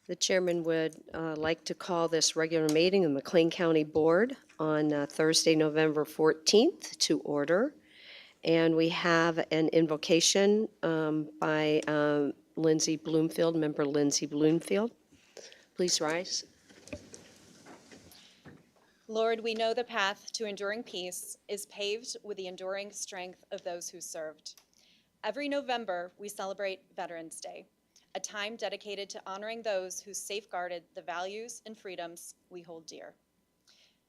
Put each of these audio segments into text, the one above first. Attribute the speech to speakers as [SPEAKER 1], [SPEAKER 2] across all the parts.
[SPEAKER 1] The chairman would like to call this regular meeting of McLean County Board on Thursday, November 14th to order. And we have an invocation by Lindsay Bloomfield, member Lindsay Bloomfield. Please rise.
[SPEAKER 2] Lord, we know the path to enduring peace is paved with the enduring strength of those who served. Every November, we celebrate Veterans Day, a time dedicated to honoring those who safeguarded the values and freedoms we hold dear.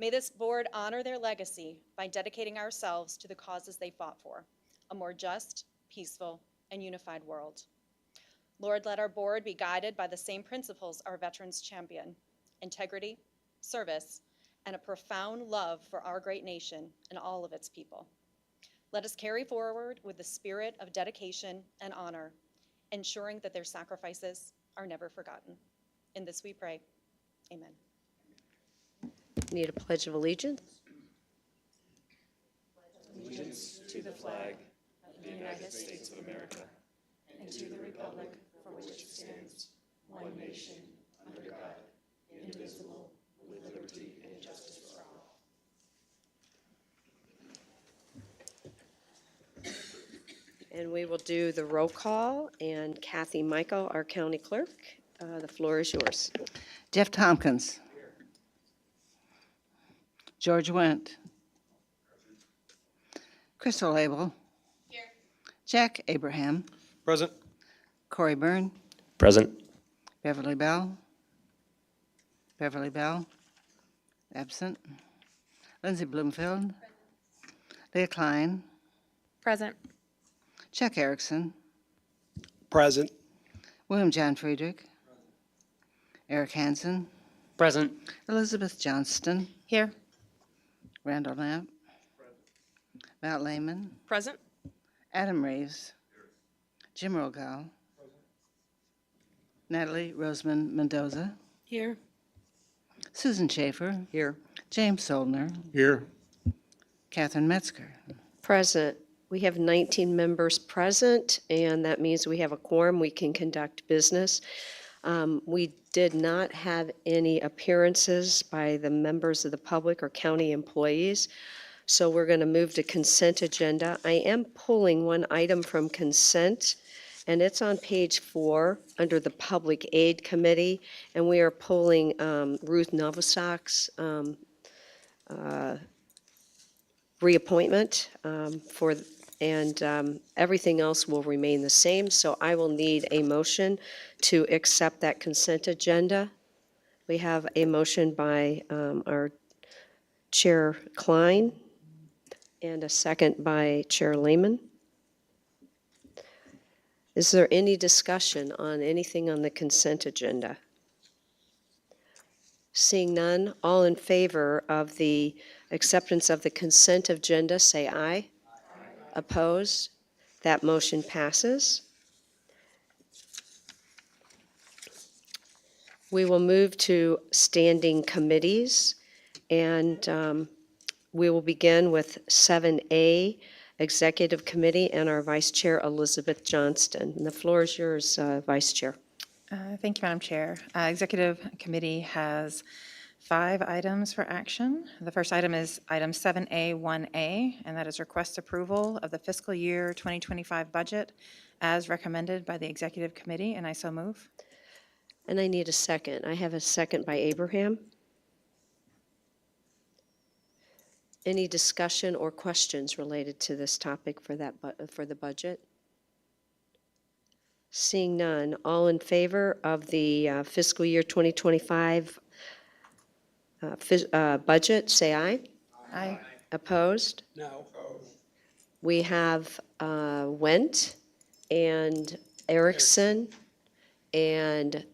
[SPEAKER 2] May this board honor their legacy by dedicating ourselves to the causes they fought for, a more just, peaceful, and unified world. Lord, let our board be guided by the same principles our veterans champion: integrity, service, and a profound love for our great nation and all of its people. Let us carry forward with the spirit of dedication and honor, ensuring that their sacrifices are never forgotten. In this we pray. Amen.
[SPEAKER 1] Need a pledge of allegiance?
[SPEAKER 3] Allegiance to the flag of the United States of America and to the republic for which it stands, one nation, under God, indivisible, with liberty and justice for all.
[SPEAKER 1] And we will do the roll call, and Kathy Michael, our county clerk, the floor is yours.
[SPEAKER 4] Jeff Tompkins. George Wendt. Crystal Abel.
[SPEAKER 2] Here.
[SPEAKER 4] Jack Abraham.
[SPEAKER 5] Present.
[SPEAKER 4] Corey Byrne.
[SPEAKER 5] Present.
[SPEAKER 4] Beverly Bell. Beverly Bell. Absent. Lindsay Bloomfield. Leah Klein.
[SPEAKER 6] Present.
[SPEAKER 4] Chuck Erickson.
[SPEAKER 5] Present.
[SPEAKER 4] William John Friedrich. Eric Hansen.
[SPEAKER 5] Present.
[SPEAKER 4] Elizabeth Johnston.
[SPEAKER 6] Here.
[SPEAKER 4] Randall Knapp. Matt Lehman.
[SPEAKER 6] Present.
[SPEAKER 4] Adam Reeves. Jim Rogal. Natalie Roseman Mendoza.
[SPEAKER 6] Here.
[SPEAKER 4] Susan Schaefer.
[SPEAKER 1] Here.
[SPEAKER 4] James Soldner.
[SPEAKER 5] Here.
[SPEAKER 4] Catherine Metzger.
[SPEAKER 1] Present. We have 19 members present, and that means we have a quorum. We can conduct business. We did not have any appearances by the members of the public or county employees, so we're going to move to consent agenda. I am pulling one item from consent, and it's on page 4 under the Public Aid Committee, and we are pulling Ruth Novosak's reappointment and everything else will remain the same. So I will need a motion to accept that consent agenda. We have a motion by our Chair Klein and a second by Chair Lehman. Is there any discussion on anything on the consent agenda? Seeing none, all in favor of the acceptance of the consent agenda, say aye. Opposed? That motion passes. We will move to standing committees, and we will begin with 7A, Executive Committee, and our Vice Chair, Elizabeth Johnston. And the floor is yours, Vice Chair.
[SPEAKER 6] Thank you, Madam Chair. Executive Committee has 5 items for action. The first item is item 7A1A, and that is request approval of the fiscal year 2025 budget as recommended by the Executive Committee, and I so move.
[SPEAKER 1] And I need a second. I have a second by Abraham. Any discussion or questions related to this topic for the budget? Seeing none, all in favor of the fiscal year 2025 budget, say aye.
[SPEAKER 6] Aye.
[SPEAKER 1] Opposed?
[SPEAKER 5] No.
[SPEAKER 1] We have Wendt and Erickson and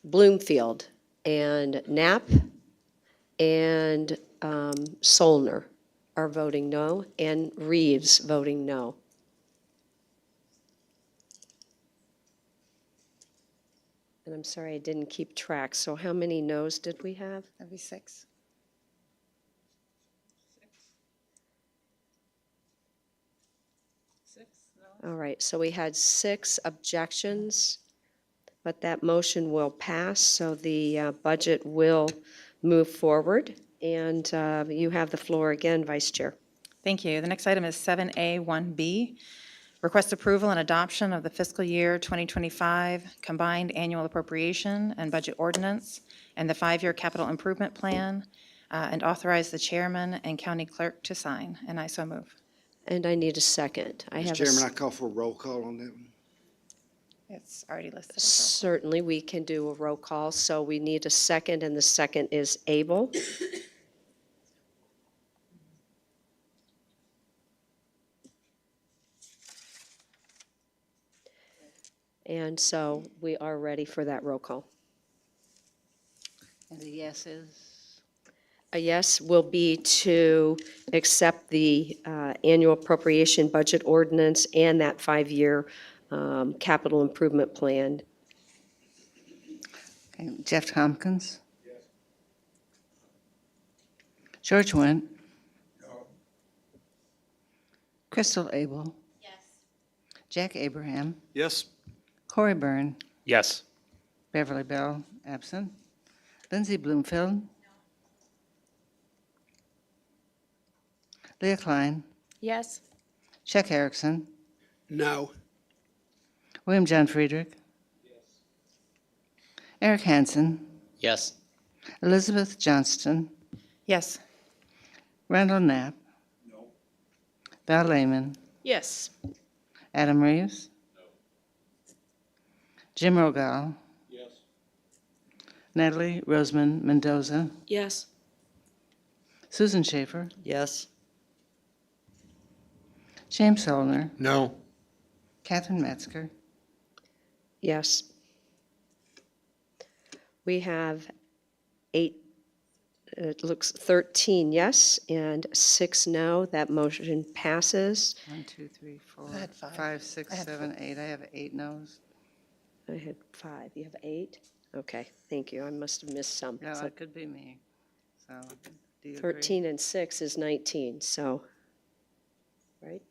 [SPEAKER 1] Bloomfield and Knapp and Sollner are voting no, and Reeves voting no. And I'm sorry, I didn't keep track. So how many noes did we have?
[SPEAKER 6] That'd be 6.
[SPEAKER 1] All right, so we had 6 objections but that motion will pass, so the budget will move forward. And you have the floor again, Vice Chair.
[SPEAKER 6] Thank you. The next item is 7A1B, request approval and adoption of the fiscal year 2025 combined annual appropriation and budget ordinance and the 5-year capital improvement plan, and authorize the chairman and county clerk to sign. And I so move.
[SPEAKER 1] And I need a second. I have
[SPEAKER 7] Mr. Chairman, I call for a roll call on that one.
[SPEAKER 6] It's already listed.
[SPEAKER 1] Certainly, we can do a roll call, so we need a second, and the second is Abel. And so we are ready for that roll call.
[SPEAKER 4] And the yes is?
[SPEAKER 1] A yes will be to accept the annual appropriation budget ordinance and that 5-year capital improvement plan.
[SPEAKER 4] Okay, Jeff Tompkins? Yes. George Wendt? No. Crystal Abel? Yes. Jack Abraham?
[SPEAKER 5] Yes.
[SPEAKER 4] Corey Byrne?
[SPEAKER 5] Yes.
[SPEAKER 4] Beverly Bell, absent. Lindsay Bloomfield? No. Leah Klein?
[SPEAKER 6] Yes.
[SPEAKER 4] Chuck Erickson?
[SPEAKER 7] No.
[SPEAKER 4] William John Friedrich? Yes. Eric Hansen?
[SPEAKER 5] Yes.
[SPEAKER 4] Elizabeth Johnston?
[SPEAKER 6] Yes.
[SPEAKER 4] Randall Knapp? No. Val Lehman?
[SPEAKER 6] Yes.
[SPEAKER 4] Adam Reeves? No. Jim Rogal?
[SPEAKER 3] Yes.
[SPEAKER 4] Natalie Roseman Mendoza?
[SPEAKER 6] Yes.
[SPEAKER 4] Susan Schaefer?
[SPEAKER 5] Yes.
[SPEAKER 4] James Solner?
[SPEAKER 7] No.
[SPEAKER 4] Catherine Metzger?
[SPEAKER 1] Yes. We have 13 yes and 6 no. That motion passes.
[SPEAKER 4] 1, 2, 3, 4,
[SPEAKER 6] I had five.
[SPEAKER 4] 5, 6,
[SPEAKER 6] I had
[SPEAKER 4] 7, 8. I have 8 no's.
[SPEAKER 1] I had 5. You have 8? Okay, thank you. I must have missed some.
[SPEAKER 4] No,
[SPEAKER 1] So
[SPEAKER 4] it could be me. So, do you agree?
[SPEAKER 1] 13 and 6 is 19, so, right?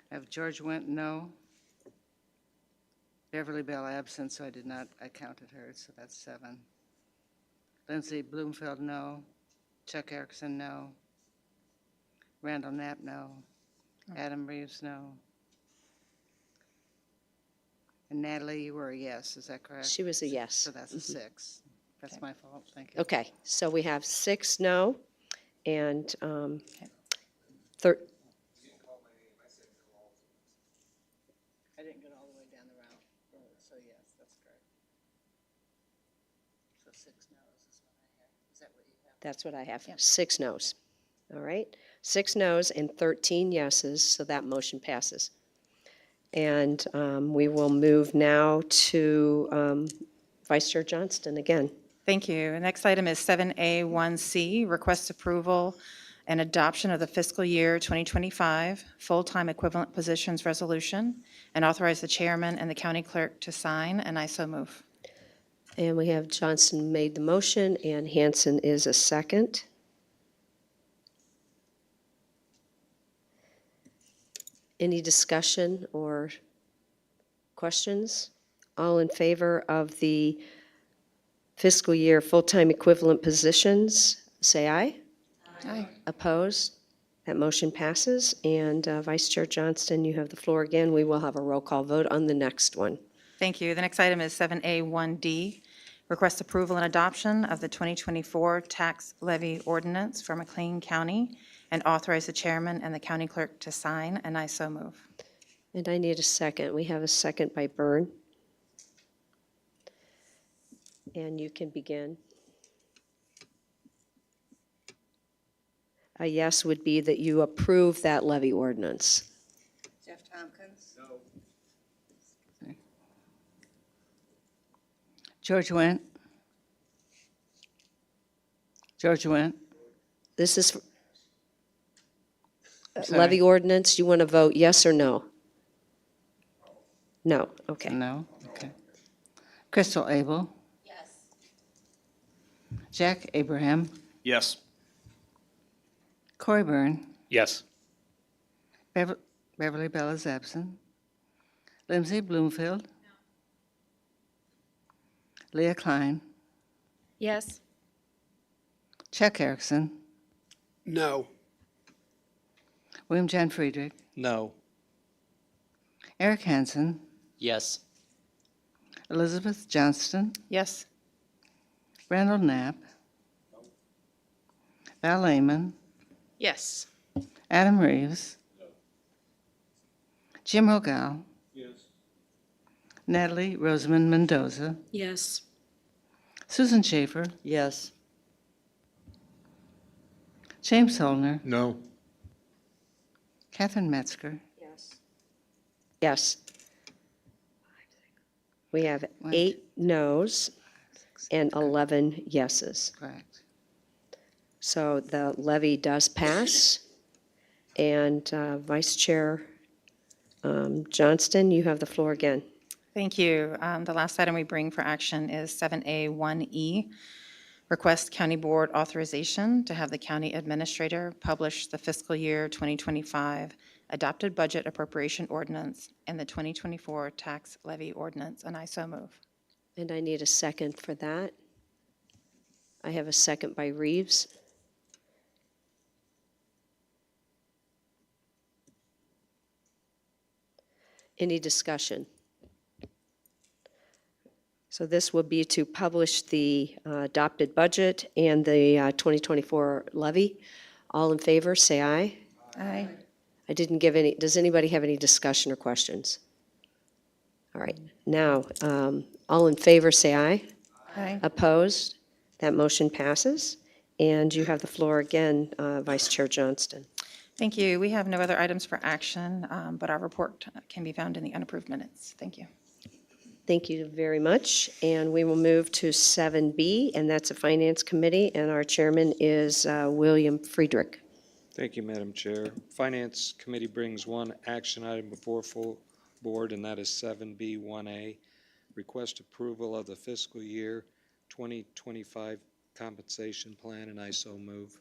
[SPEAKER 4] I have George Wendt, no. Beverly Bell absent, so I counted her, so that's 7. Lindsay Bloomfield, no. Chuck Erickson, no. Randall Knapp, no. Adam Reeves, no. And Natalie, you were a yes, is that correct?
[SPEAKER 1] She was a yes.
[SPEAKER 4] So that's a 6. That's
[SPEAKER 6] Okay.
[SPEAKER 4] my fault, thank you.
[SPEAKER 1] Okay, so we have 6 no and
[SPEAKER 4] I didn't get all the way down the route, so yes, that's correct. So 6 no's is what I have. Is that what you have?
[SPEAKER 1] that's what I have, 6 no's. All right, 6 no's and 13 yeses, so that motion passes. And we will move now to Vice Chair Johnston again.
[SPEAKER 6] Thank you. The next item is 7A1C, request approval and adoption of the fiscal year 2025 full-time equivalent positions resolution, and authorize the chairman and the county clerk to sign, and I so move.
[SPEAKER 1] And we have Johnston made the motion and Hanson is a second. Any discussion or questions? All in favor of the fiscal year full-time equivalent positions, say aye.
[SPEAKER 6] Aye.
[SPEAKER 1] Opposed? That motion passes. And Vice Chair Johnston, you have the floor again. We will have a roll call vote on the next one.
[SPEAKER 6] Thank you. The next item is 7A1D, request approval and adoption of the 2024 tax levy ordinance for McLean County, and authorize the chairman and the county clerk to sign, and I so move.
[SPEAKER 1] And I need a second. We have a second by Byrne. And you can begin. A yes would be that you approve that levy ordinance.
[SPEAKER 4] Jeff Tompkins? No. George Wendt? George Wendt?
[SPEAKER 1] This is
[SPEAKER 4] Sorry.
[SPEAKER 1] levy ordinance. You want to vote yes or no? No, okay.
[SPEAKER 4] No, okay. Crystal Abel? Yes. Jack Abraham?
[SPEAKER 5] Yes.
[SPEAKER 4] Corey Byrne?
[SPEAKER 5] Yes.
[SPEAKER 4] Beverly Bell is absent. Lindsay Bloomfield? No. Leah Klein,
[SPEAKER 2] Yes.
[SPEAKER 4] Chuck Erickson,
[SPEAKER 7] No.
[SPEAKER 4] William John Friedrich,
[SPEAKER 5] No.
[SPEAKER 4] Eric Hansen,
[SPEAKER 5] Yes.
[SPEAKER 4] Elizabeth Johnston,
[SPEAKER 6] Yes.
[SPEAKER 4] Randall Knapp, Val Lehman,
[SPEAKER 6] Yes.
[SPEAKER 4] Adam Reeves, Jim Rogal, Natalie Rosamond Mendoza,
[SPEAKER 1] Yes.
[SPEAKER 4] Susan Schaefer,
[SPEAKER 8] Yes.
[SPEAKER 4] James Holner,
[SPEAKER 7] No.
[SPEAKER 4] Catherine Metzger,
[SPEAKER 1] Yes. We have
[SPEAKER 4] One,
[SPEAKER 1] 8 noes and 11 yeses.
[SPEAKER 4] correct.
[SPEAKER 1] So the levy does pass. And Vice Chair Johnston, you have the floor again.
[SPEAKER 6] Thank you. The last item we bring for action is 7A1E, request county board authorization to have the county administrator publish the fiscal year 2025 adopted budget appropriation ordinance and the 2024 tax levy ordinance, and I so move.
[SPEAKER 1] And I need a second for that. I have a second by Reeves. Any discussion? So this will be to publish the adopted budget and the 2024 levy. All in favor, say aye.
[SPEAKER 6] Aye.
[SPEAKER 1] I didn't give any, does anybody have any discussion or questions? All right, now, all in favor, say aye.
[SPEAKER 6] Aye.
[SPEAKER 1] Opposed? That motion passes. And you have the floor again, Vice Chair Johnston.
[SPEAKER 6] Thank you. We have no other items for action, but our report can be found in the unapproved minutes. Thank you.
[SPEAKER 1] Thank you very much. And we will move to 7B, and that's a Finance Committee, and our chairman is William Friedrich.
[SPEAKER 3] Thank you, Madam Chair. Finance Committee brings one action item before full board, and that is 7B1A, request approval of the fiscal year 2025 compensation plan, and I so move.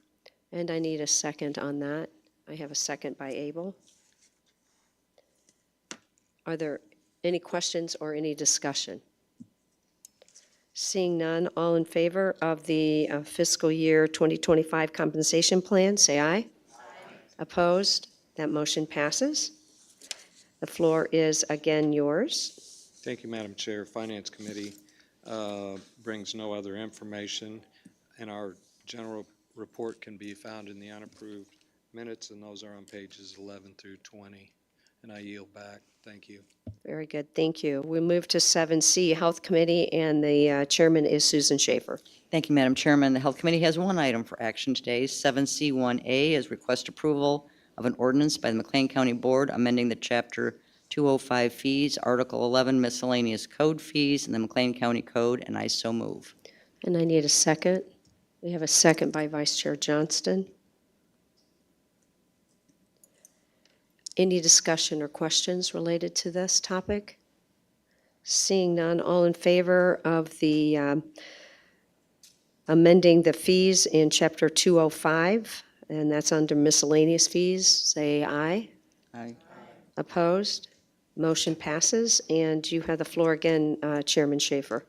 [SPEAKER 1] And I need a second on that. I have a second by Abel. Are there any questions or any discussion? Seeing none, all in favor of the fiscal year 2025 compensation plan, say aye. Opposed? That motion passes. The floor is again yours.
[SPEAKER 3] Thank you, Madam Chair. Finance Committee brings no other information, and our general report can be found in the unapproved minutes, and those are on pages 11 through 20. And I yield back. Thank you.
[SPEAKER 1] Very good, thank you. We move to 7C, Health Committee, and the chairman is Susan Schaefer.
[SPEAKER 8] Thank you, Madam Chairman. The Health Committee has one item for action today. 7C1A is request approval of an ordinance by the McLean County Board amending the Chapter 205 fees, Article 11 miscellaneous code fees in the McLean County Code, and I so move.
[SPEAKER 1] And I need a second. We have a second by Vice Chair Johnston. Any discussion or questions related to this topic? Seeing none, all in favor of the amending the fees in Chapter 205, and that's under miscellaneous fees, say aye.
[SPEAKER 8] Aye.
[SPEAKER 1] Opposed? Motion passes, and you have the floor again, Chairman Schaefer.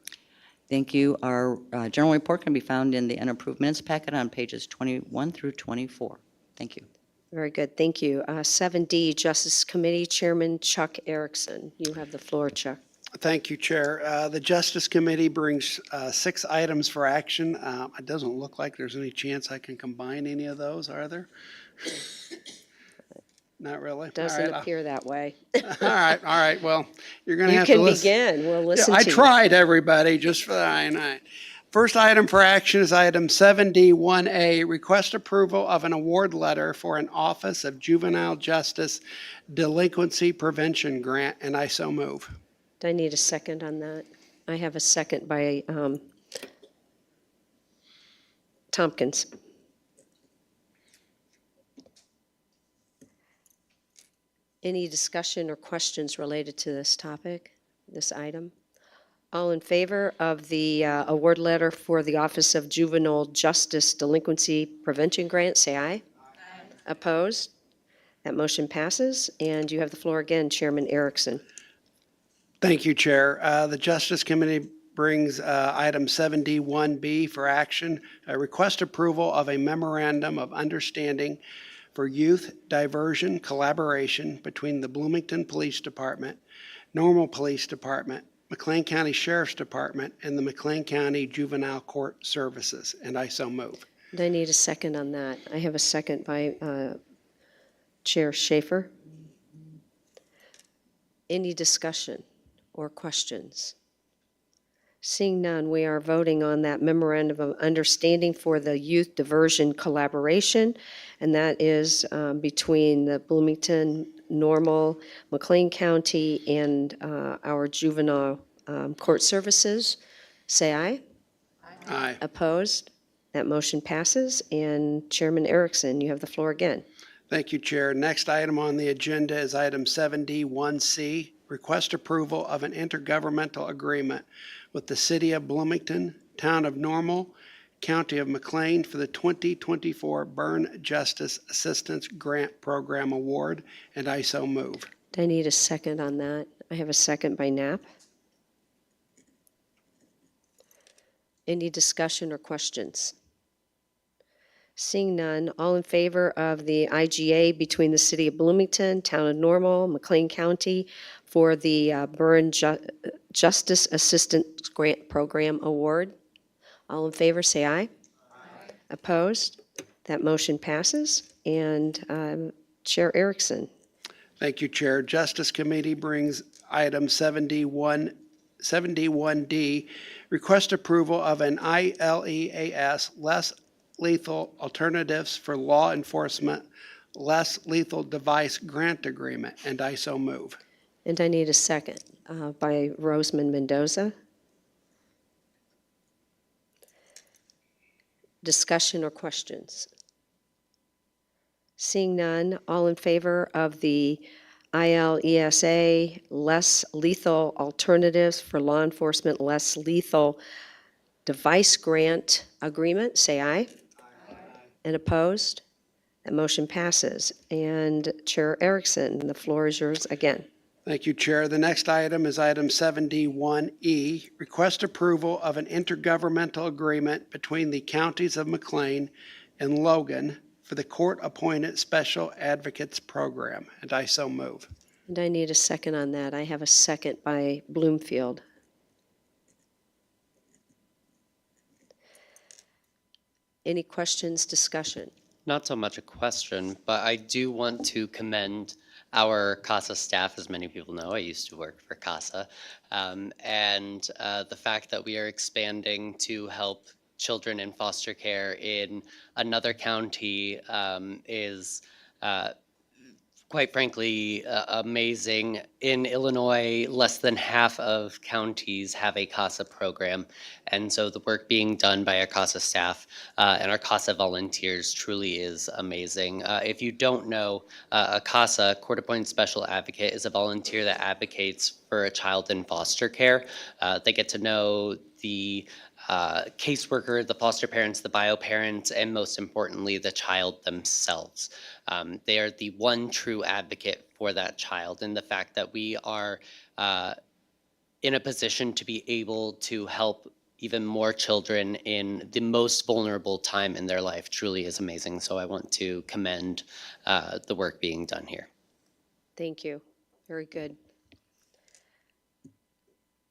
[SPEAKER 8] Thank you. Our general report can be found in the unapproved minutes packet on pages 21 through 24. Thank you.
[SPEAKER 1] Very good, thank you. 7D, Justice Committee Chairman Chuck Erickson. You have the floor, Chuck.
[SPEAKER 7] Thank you, Chair. The Justice Committee brings 6 items for action. It doesn't look like there's any chance I can combine any of those, are there? Not really? All
[SPEAKER 1] Doesn't
[SPEAKER 7] right,
[SPEAKER 1] appear that way.
[SPEAKER 7] all right. Well, you're going to
[SPEAKER 1] You
[SPEAKER 7] have to
[SPEAKER 1] can
[SPEAKER 7] listen.
[SPEAKER 1] begin, we'll listen
[SPEAKER 7] I
[SPEAKER 1] to you.
[SPEAKER 7] tried, everybody, just for that. First item for action is item 7D1A, request approval of an award letter for an Office of Juvenile Justice Delinquency Prevention Grant, and I so move.
[SPEAKER 1] Do I need a second on that? I have a second by Tompkins. Any discussion or questions related to this topic, this item? All in favor of the award letter for the Office of Juvenile Justice Delinquency Prevention Grant, say aye. Opposed? That motion passes, and you have the floor again, Chairman Erickson.
[SPEAKER 7] Thank you, Chair. The Justice Committee brings item 7D1B for action, request approval of a memorandum of understanding for youth diversion collaboration between the Bloomington Police Department, Normal Police Department, McLean County Sheriff's Department, and the McLean County Juvenile Court Services, and I so move.
[SPEAKER 1] And I need a second on that. I have a second by Chair Schaefer. Any discussion or questions? Seeing none, we are voting on that memorandum of understanding for the youth diversion collaboration, and that is between the Bloomington, Normal, McLean County, and our juvenile court services. Say aye.
[SPEAKER 7] Aye.
[SPEAKER 1] Opposed? That motion passes. And Chairman Erickson, you have the floor again.
[SPEAKER 7] Thank you, Chair. Next item on the agenda is item 7D1C, request approval of an intergovernmental agreement with the City of Bloomington, Town of Normal, County of McLean for the 2024 Burn Justice Assistance Grant Program Award, and I so move.
[SPEAKER 1] I need a second on that. I have a second by Knapp. Any discussion or questions? Seeing none, all in favor of the IGA between the City of Bloomington, Town of Normal, McLean County for the Burn Justice Assistance Grant Program Award? All in favor, say aye. Aye. Opposed? That motion passes. And Chair Erickson.
[SPEAKER 7] Thank you, Chair. Justice Committee brings item 7D1D, request approval of an ILEAS less lethal alternatives for law enforcement less lethal device grant agreement, and I so move.
[SPEAKER 1] And I need a second by Roseman Mendoza. Discussion or questions? Seeing none, all in favor of the ILESA less lethal alternatives for law enforcement less lethal device grant agreement, say aye. And opposed? That motion passes. And Chair Erickson, the floor is yours again.
[SPEAKER 7] Thank you, Chair. The next item is item 7D1E, request approval of an intergovernmental agreement between the counties of McLean and Logan for the court-appointed Special Advocates Program, and I so move.
[SPEAKER 1] And I need a second on that. I have a second by Bloomfield. Any questions, discussion?
[SPEAKER 9] Not so much a question, but I do want to commend our CASA staff. As many people know, I used to work for CASA. And the fact that we are expanding to help children in foster care in another county is quite frankly amazing. In Illinois, less than half of counties have a CASA program. And so the work being done by our CASA staff and our CASA volunteers truly is amazing. If you don't know, a CASA, Court-Appointed Special Advocate, is a volunteer that advocates for a child in foster care. They get to know the caseworker, the foster parents, the bio parents, and most importantly, the child themselves. They are the one true advocate for that child, and the fact that we are in a position to be able to help even more children in the most vulnerable time in their life truly is amazing. So I want to commend the work being done here.
[SPEAKER 1] Thank you. Very good.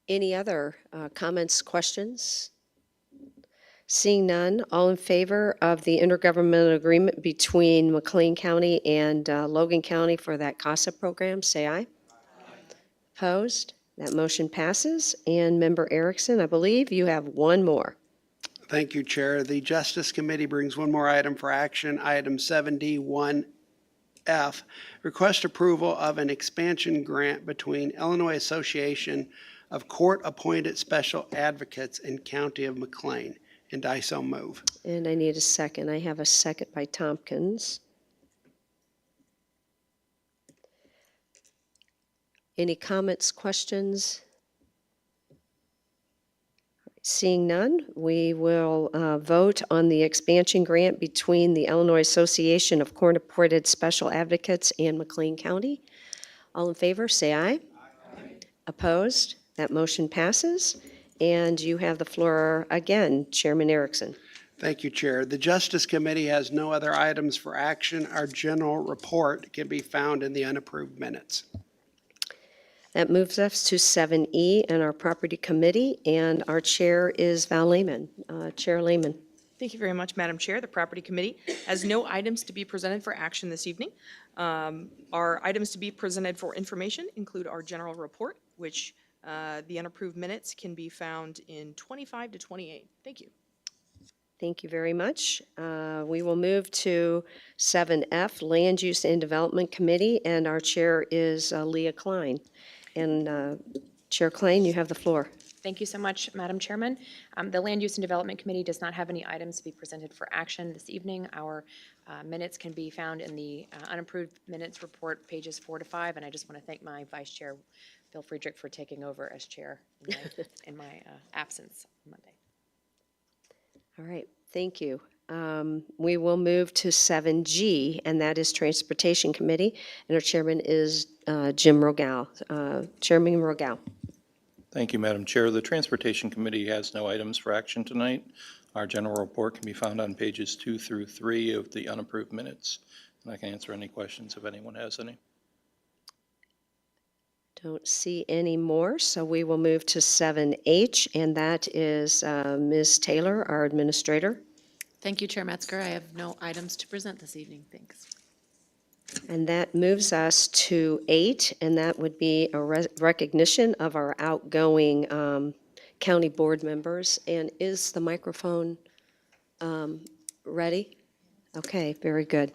[SPEAKER 1] Any other comments, questions? Seeing none, all in favor of the intergovernmental agreement between McLean County and Logan County for that CASA program, say aye. Aye. Opposed? That motion passes. And Member Erickson, I believe you have one more.
[SPEAKER 7] Thank you, Chair. The Justice Committee brings one more item for action, item 7D1F, request approval of an expansion grant between Illinois Association of Court-Appointed Special Advocates in County of McLean, and I so move.
[SPEAKER 1] And I need a second. I have a second by Tompkins. Any comments, questions? Seeing none, we will vote on the expansion grant between the Illinois Association of Court-Appointed Special Advocates and McLean County. All in favor, say aye. Aye. Opposed? That motion passes. and you have the floor again, Chairman Erickson.
[SPEAKER 7] Thank you, Chair. The Justice Committee has no other items for action. Our general report can be found in the unapproved minutes.
[SPEAKER 1] That moves us to 7E and our Property Committee, and our chair is Val Lehman. Chair Lehman.
[SPEAKER 10] Thank you very much, Madam Chair. The Property Committee has no items to be presented for action this evening. Our items to be presented for information include our general report, which the unapproved minutes can be found in 25 to 28. Thank you.
[SPEAKER 1] Thank you very much. We will move to 7F, Land Use and Development Committee, and our chair is Leah Klein. And Chair Klein, you have the floor.
[SPEAKER 11] Thank you so much, Madam Chairman. The Land Use and Development Committee does not have any items to be presented for action this evening. Our minutes can be found in the unapproved minutes report, pages 4 to 5, and I just want to thank my Vice Chair, Bill Friedrich, for taking over as chair in my absence on Monday.
[SPEAKER 1] All right, thank you. We will move to 7G, and that is Transportation Committee, and our chairman is Jim Rogal. Chairman Rogal.
[SPEAKER 12] Thank you, Madam Chair. The Transportation Committee has no items for action tonight. Our general report can be found on pages 2 through 3 of the unapproved minutes, and I can answer any questions if anyone has any.
[SPEAKER 1] Don't see any more, so we will move to 7H, and that is Ms. Taylor, our administrator.
[SPEAKER 13] Thank you, Chair Metzger. I have no items to present this evening. Thanks.
[SPEAKER 1] And that moves us to 8, and that would be a recognition of our outgoing county board members. And is the microphone ready? Okay, very good.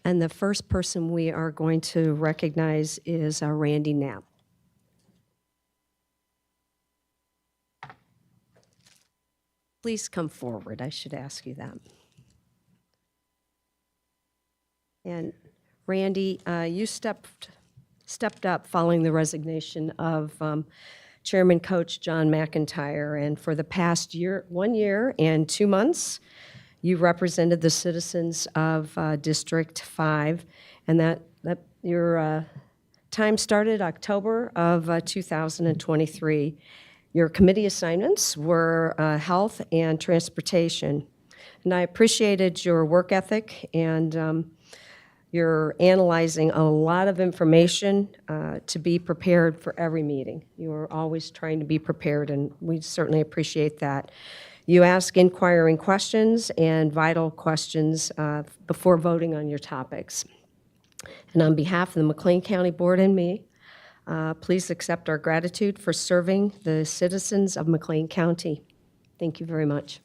[SPEAKER 1] And the first person we are going to recognize is Randy Knapp. Please come forward. I should ask you that. And Randy, you stepped up following the resignation of Chairman Coach John McIntyre, and for the past 1 year and 2 months, you represented the citizens of District 5, and that your time started October of 2023. Your committee assignments were health and transportation. And I appreciated your work ethic, and you're analyzing a lot of information to be prepared for every meeting. You are always trying to be prepared, and we certainly appreciate that. You ask inquiring questions and vital questions before voting on your topics. And on behalf of the McLean County Board and me, please accept our gratitude for serving the citizens of McLean County. Thank you very much.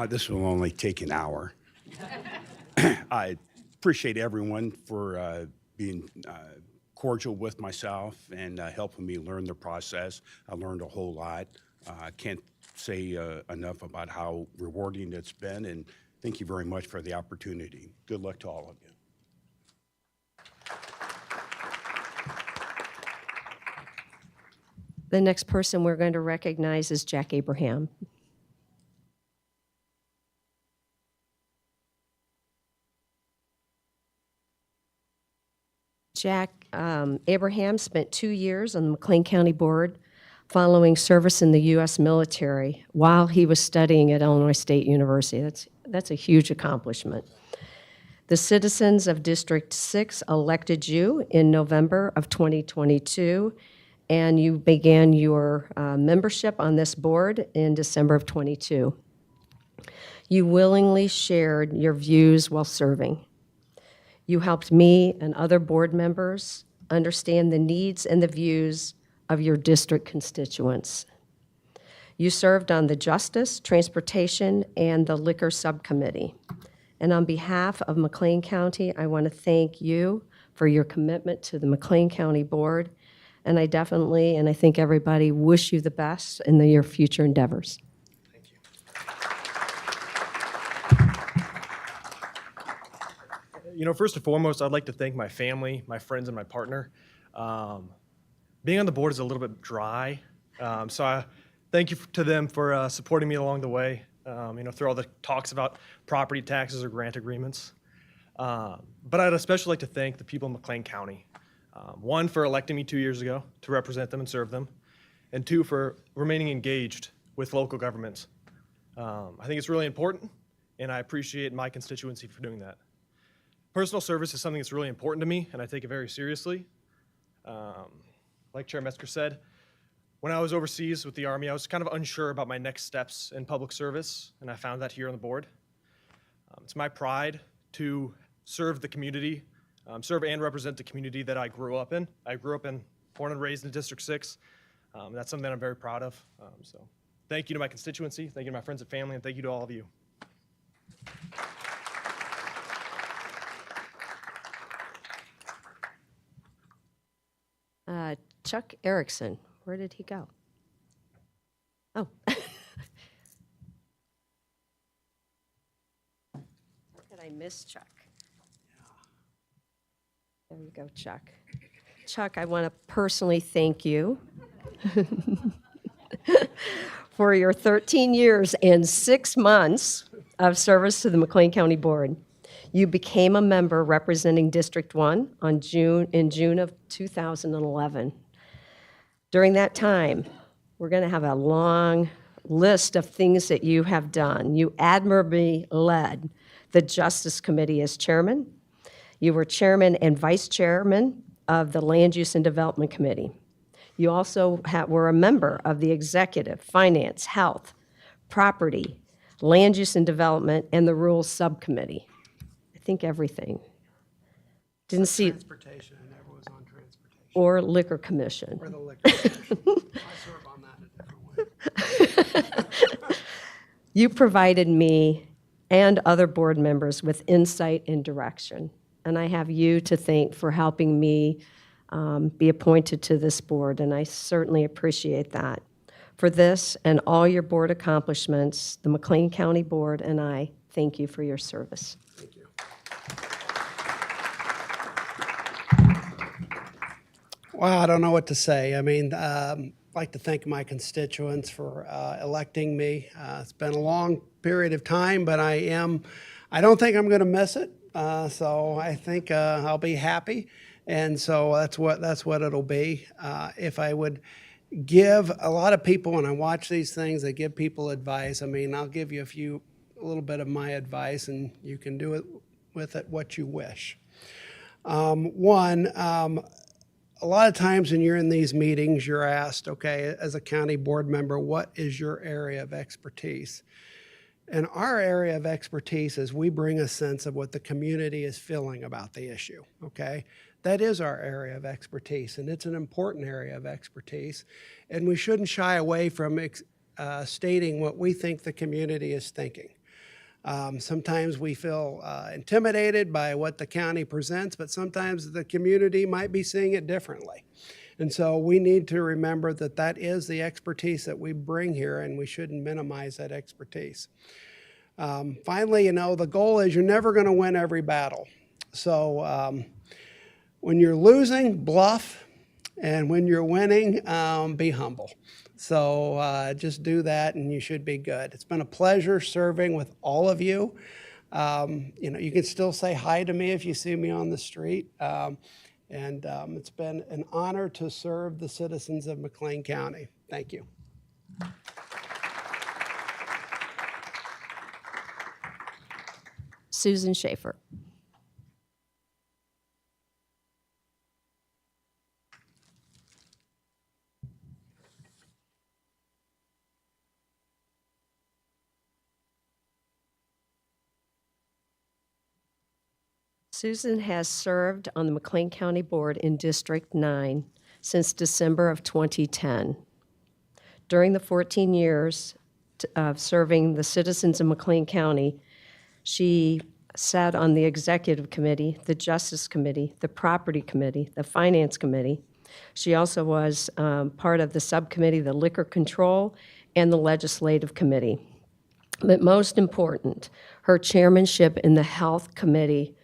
[SPEAKER 14] This will only take an hour. I appreciate everyone for being cordial with myself and helping me learn the process. I learned a whole lot. I can't say enough about how rewarding it's been, and thank you very much for the opportunity. Good luck to all of you.
[SPEAKER 1] The next person we're going to recognize is Jack Abraham. Jack Abraham spent 2 years on the McLean County Board following service in the U.S. military while he was studying at Illinois State University. That's a huge accomplishment. The citizens of District 6 elected you in November of 2022, and you began your membership on this board in December of 22. You willingly shared your views while serving. You helped me and other board members understand the needs and the views of your district constituents. You served on the Justice, Transportation, and the Liquor Subcommittee. And on behalf of McLean County, I want to thank you for your commitment to the McLean County Board. And I definitely, and I think everybody, wish you the best in your future endeavors.
[SPEAKER 14] Thank you.
[SPEAKER 3] First and foremost, I'd like to thank my family, my friends, and my partner. Being on the board is a little bit dry, so I thank you to them for supporting me along the way, through all the talks about property taxes or grant agreements. But I'd especially like to thank the people in McLean County. One, for electing me 2 years ago to represent them and serve them, and two, for remaining engaged with local governments. I think it's really important, and I appreciate my constituency for doing that. Personal service is something that's really important to me, and I take it very seriously. Like Chair Metzger said, when I was overseas with the Army, I was kind of unsure about my next steps in public service, and I found that here on the board. It's my pride to serve the community, serve and represent the community that I grew up in. I grew up born and raised in District 6. That's something that I'm very proud of. So thank you to my constituency, thank you to my friends and family, and thank you to all of you.
[SPEAKER 1] Chuck Erickson, where did he go? Oh. Did I miss Chuck? There you go, Chuck. Chuck, I want to personally thank you for your 13 years and 6 months of service to the McLean County Board. You became a member representing District 1 in June of 2011. During that time, we're going to have a long list of things that you have done. You admirably led the Justice Committee as chairman. You were chairman and vice chairman of the Land Use and Development Committee. You also were a member of the Executive, Finance, Health, Property, Land Use and Development, and the Rules Subcommittee. I think everything. Didn't see.
[SPEAKER 7] Transportation, I never was on transportation.
[SPEAKER 1] Or Liquor Commission.
[SPEAKER 7] Or the liquor commission. I serve on that in a different way.
[SPEAKER 1] You provided me and other board members with insight and direction. And I have you to thank for helping me be appointed to this board, and I certainly appreciate that. For this and all your board accomplishments, the McLean County Board and I thank you for your service.
[SPEAKER 7] Thank you. Well, I don't know what to say. I mean, I'd like to thank my constituents for electing me. It's been a long period of time, but I don't think I'm going to miss it. So I think I'll be happy. And so that's what it'll be. If I would give a lot of people, when I watch these things, I give people advice. I mean, I'll give you a little bit of my advice, and you can do it with it what you wish. A lot of times when you're in these meetings, you're asked, okay, as a county board member, what is your area of expertise? And our area of expertise is we bring a sense of what the community is feeling about the issue, okay? That is our area of expertise, and it's an important area of expertise. And we shouldn't shy away from stating what we think the community is thinking. Sometimes we feel intimidated by what the county presents, but sometimes the community might be seeing it differently. And so we need to remember that that is the expertise that we bring here, and we shouldn't minimize that expertise. Finally, the goal is you're never going to win every battle. So when you're losing, bluff, and when you're winning, be humble. So just do that, and you should be good. It's been a pleasure serving with all of you. You can still say hi to me if you see me on the street. It's been an honor to serve the citizens of McLean County. Thank you.
[SPEAKER 1] Susan Schaefer. Susan has served on the McLean County Board in District 9 since December of 2010. During the 14 years of serving the citizens of McLean County, she sat on the Executive Committee, the Justice Committee, the Property Committee, the Finance Committee. She also was part of the subcommittee, the Liquor Control, and the Legislative Committee. But most important, her chairmanship in the Health Committee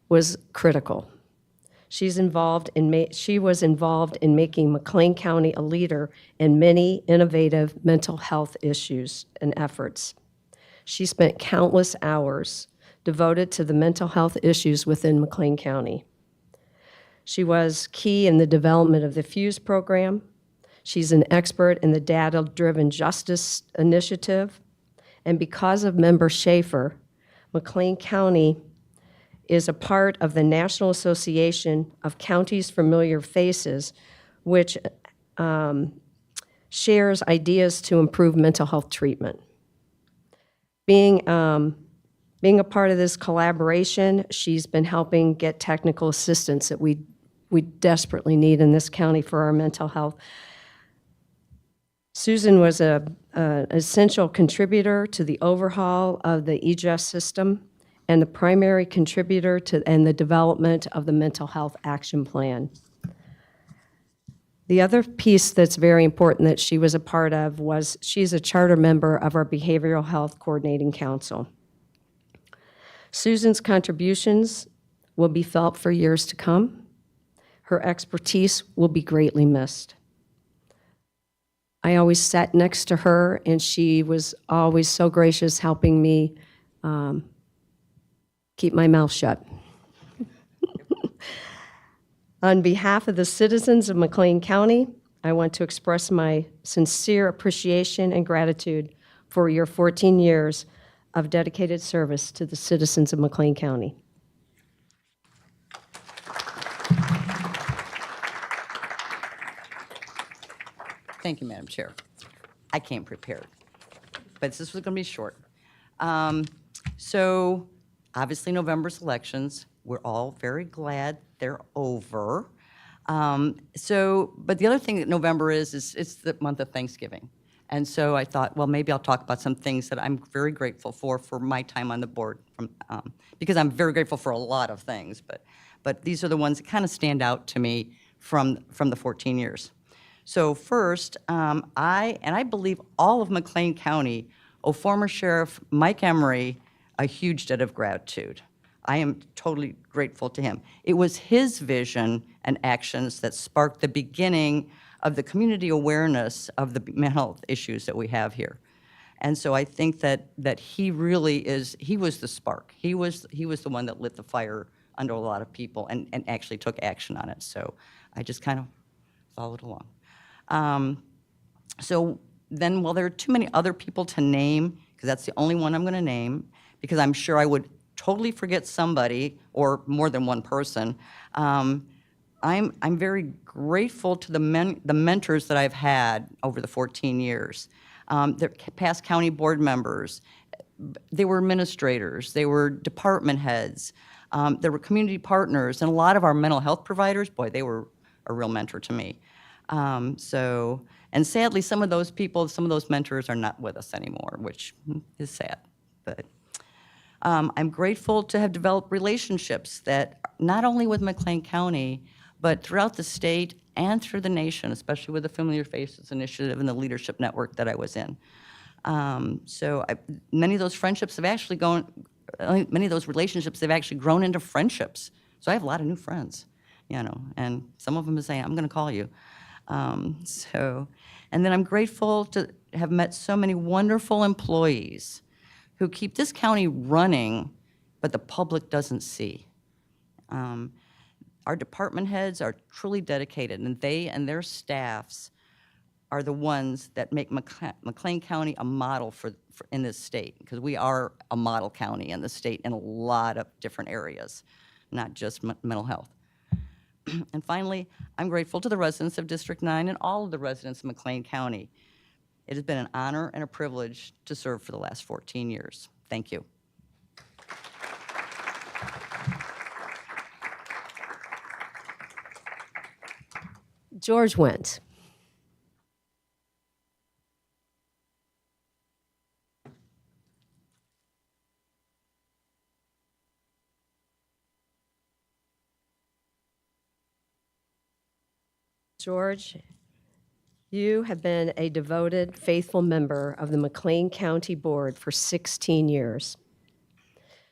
[SPEAKER 1] was critical. She was involved in making McLean County a leader in many innovative mental health issues and efforts. She spent countless hours devoted to the mental health issues within McLean County. She was key in the development of the FUSE program. She's an expert in the Data-Driven Justice Initiative. And because of Member Schaefer, McLean County is a part of the National Association of Counties Familiar Faces, which shares ideas to improve mental health treatment. Being a part of this collaboration, she's been helping get technical assistance that we desperately need in this county for our mental health. Susan was an essential contributor to the overhaul of the EJUST system and the primary contributor to the development of the Mental Health Action Plan. The other piece that's very important that she was a part of was she's a charter member of our Behavioral Health Coordinating Council. Susan's contributions will be felt for years to come. Her expertise will be greatly missed. I always sat next to her, and she was always so gracious, helping me keep my mouth shut. On behalf of the citizens of McLean County, I want to express my sincere appreciation and gratitude for your 14 years of dedicated service to the citizens of McLean County.
[SPEAKER 8] Thank you, Madam Chair. I came prepared, but this was going to be short. So obviously November's elections, we're all very glad they're over. But the other thing that November is it's the month of Thanksgiving. And so I thought, well, maybe I'll talk about some things that I'm very grateful for my time on the board, because I'm very grateful for a lot of things, but these are the ones that kind of stand out to me from the 14 years. So first, I believe all of McLean County owe former Sheriff Mike Emery a huge debt of gratitude. I am totally grateful to him. It was his vision and actions that sparked the beginning of the community awareness of the mental health issues that we have here. And so I think that he really he was the spark. He was the one that lit the fire under a lot of people and actually took action on it. So I just kind of followed along. So then, well, there are too many other people to name, because that's the only one I'm going to name, because I'm sure I would totally forget somebody or more than one person. I'm very grateful to the mentors that I've had over the 14 years. They're past county board members. They were administrators. They were department heads. There were community partners, and a lot of our mental health providers, boy, they were a real mentor to me. And sadly, some of those mentors are not with us anymore, which is sad. But I'm grateful to have developed relationships that not only with McLean County, but throughout the state and through the nation, especially with the Familiar Faces Initiative and the leadership network that I was in. Many of those friendships have actually many of those relationships have actually grown into friendships. So I have a lot of new friends, and some of them say, I'm going to call you. And then I'm grateful to have met so many wonderful employees who keep this county running, but the public doesn't see. Our department heads are truly dedicated, and they and their staffs are the ones that make McLean County a model for in this state, because we are a model county in the state in a lot of different areas, not just mental health. And finally, I'm grateful to the residents of District 9 and all of the residents of McLean County. It has been an honor and a privilege to serve for the last 14 years. Thank you.
[SPEAKER 1] George Wendt. George, you have been a devoted, faithful member of the McLean County Board for 16 years.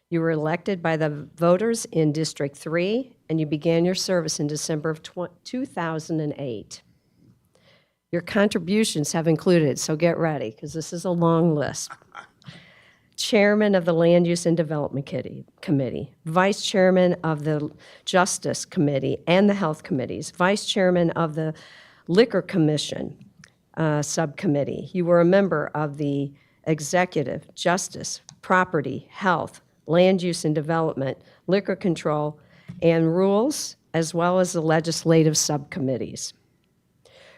[SPEAKER 1] You were elected by the voters in District 3, and you began your service in December of 2008. Your contributions have included, so get ready, because this is a long list. Chairman of the Land Use and Development Committee, Vice Chairman of the Justice Committee and the Health Committees, Vice Chairman of the Liquor Commission Subcommittee. You were a member of the Executive, Justice, Property, Health, Land Use and Development, Liquor Control, and Rules, as well as the legislative subcommittees.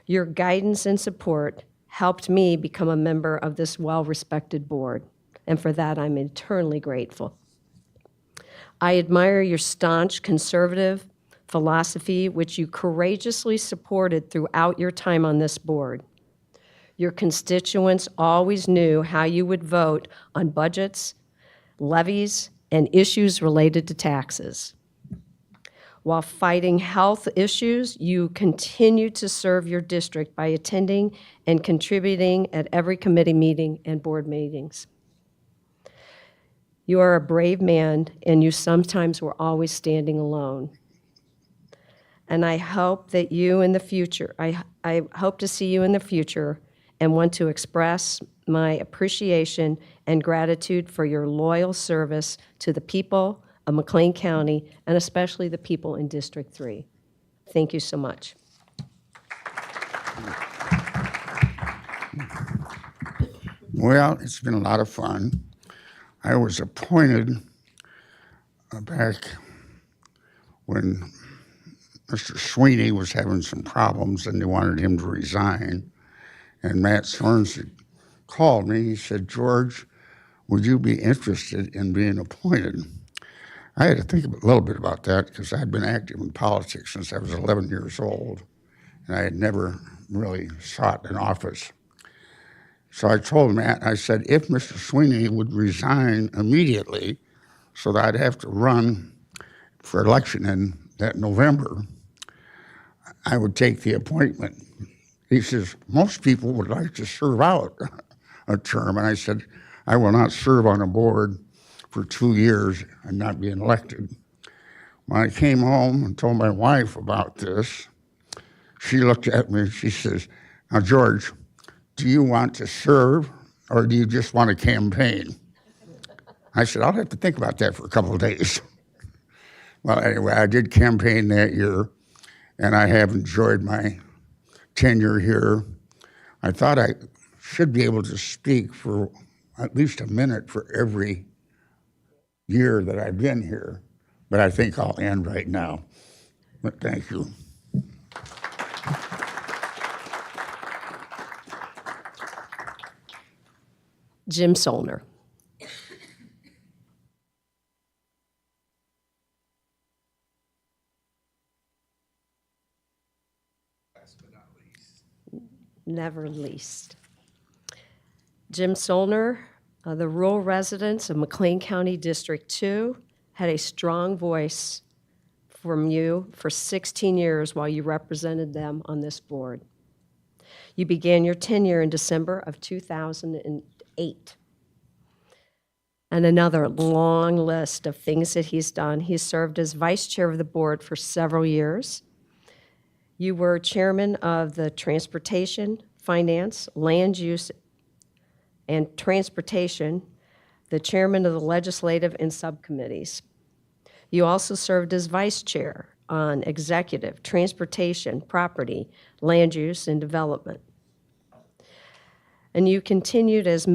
[SPEAKER 1] Your guidance and support helped me become a member of this well-respected board, and for that I'm eternally grateful. I admire your staunch conservative philosophy, which you courageously supported throughout your time on this board. Your constituents always knew how you would vote on budgets, levies, and issues related to taxes. While fighting health issues, you continue to serve your district by attending and contributing at every committee meeting and board meetings. You are a brave man, and you sometimes were always standing alone. And I hope that you in the future, I hope to see you in the future and want to express my appreciation and gratitude for your loyal service to the people of McLean County, and especially the people in District 3. Thank you so much.
[SPEAKER 15] Well, it's been a lot of fun. I was appointed back when Mr. Sweeney was having some problems and they wanted him to resign. And Matt Sorensen called me. He said, "George, would you be interested in being appointed?" I had to think a little bit about that because I had been active in politics since I was 11 years old, and I had never really sought an office. So I told Matt, I said, if Mr. Sweeney would resign immediately so that I'd have to run for election in that November, I would take the appointment. He says, most people would like to serve out a term. And I said, I will not serve on a board for 2 years and not being elected. When I came home and told my wife about this, she looked at me and she says, now, George, do you want to serve or do you just want to campaign? I said, I'll have to think about that for a couple of days. Well, anyway, I did campaign that year, and I have enjoyed my tenure here. I thought I should be able to speak for at least a minute for every year that I've been here, but I think I'll end right now. But thank you.
[SPEAKER 1] Jim Solner. Never least. Jim Solner, the rural residents of McLean County District 2 had a strong voice from you for 16 years while you represented them on this board. You began your tenure in December of 2008. And another long list of things that he's done. He served as vice chair of the board for several years. You were chairman of the Transportation, Finance, Land Use, and Transportation, the chairman of the legislative and subcommittees. You also served as vice chair on Executive, Transportation, Property, Land Use, and Development. And you continued as a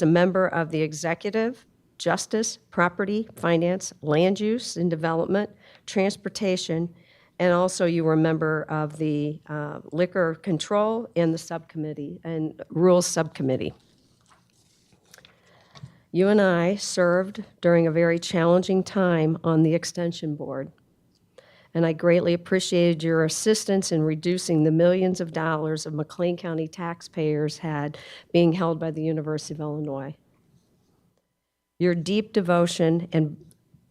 [SPEAKER 1] member of the Executive, Justice, Property, Finance, Land Use and Development, Transportation, and also you were a member of the Liquor Control and the subcommittee and Rules Subcommittee. You and I served during a very challenging time on the Extension Board, and I greatly appreciated your assistance in reducing the millions of dollars of McLean County taxpayers had being held by the University of Illinois. Your deep devotion and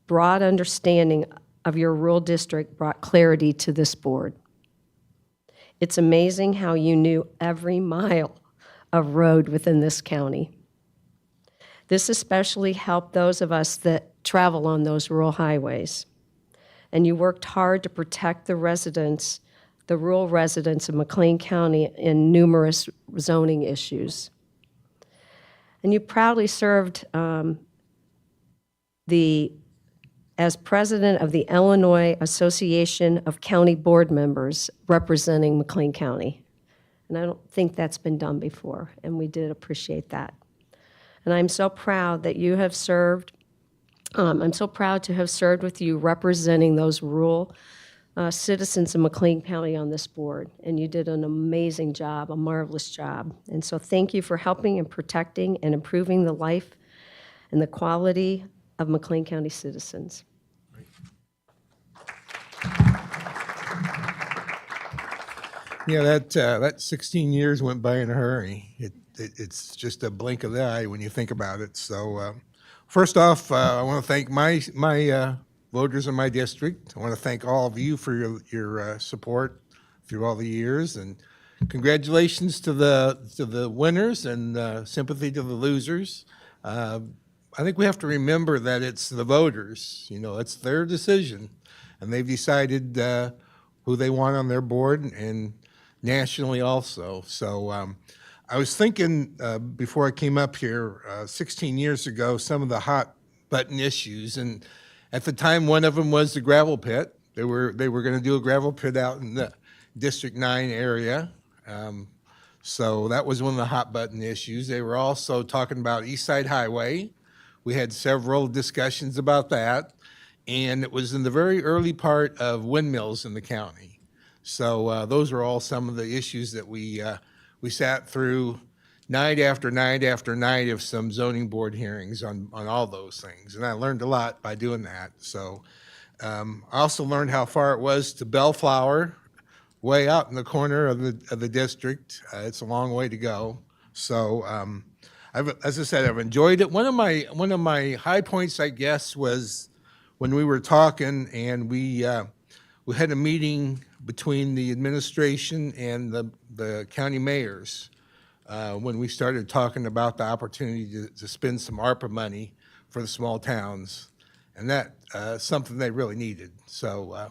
[SPEAKER 1] broad understanding of your rural district brought clarity to this board. It's amazing how you knew every mile of road within this county. This especially helped those of us that travel on those rural highways. And you worked hard to protect the residents, the rural residents of McLean County in numerous zoning issues. And you proudly served as president of the Illinois Association of County Board Members representing McLean County. And I don't think that's been done before, and we did appreciate that. And I'm so proud that you have served, I'm so proud to have served with you representing those rural citizens of McLean County on this board. And you did an amazing job, a marvelous job. And so thank you for helping and protecting and improving the life and the quality of McLean County citizens.
[SPEAKER 16] Yeah, that 16 years went by in a hurry. It's just a blink of the eye when you think about it. So first off, I want to thank my voters in my district. I want to thank all of you for your support through all the years, and congratulations to the winners and sympathy to the losers. I think we have to remember that it's the voters. You know, it's their decision, and they've decided who they want on their board and nationally also. So I was thinking before I came up here 16 years ago, some of the hot button issues, and at the time one of them was the gravel pit. They were going to do a gravel pit out in the District 9 area. So that was one of the hot button issues. They were also talking about East Side Highway. We had several discussions about that, and it was in the very early part of windmills in the county. So those are all some of the issues that we sat through night after night after night of some zoning board hearings on all those things. And I learned a lot by doing that. So I also learned how far it was to Bellflower, way out in the corner of the district. It's a long way to go. So as I said, I've enjoyed it. One of my high points, I guess, was when we were talking and we had a meeting between the administration and the county mayors when we started talking about the opportunity to spend some ARPA money for the small towns, and that something they really needed. So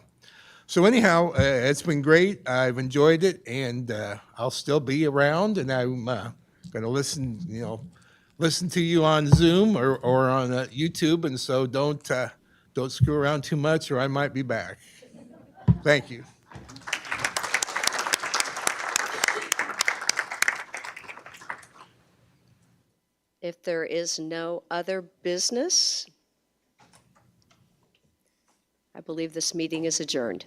[SPEAKER 16] anyhow, it's been great. I've enjoyed it, and I'll still be around, and I'm going to listen to you on Zoom or on YouTube, and so don't screw around too much, or I might be back. Thank you.
[SPEAKER 1] If there is no other business, I believe this meeting is adjourned.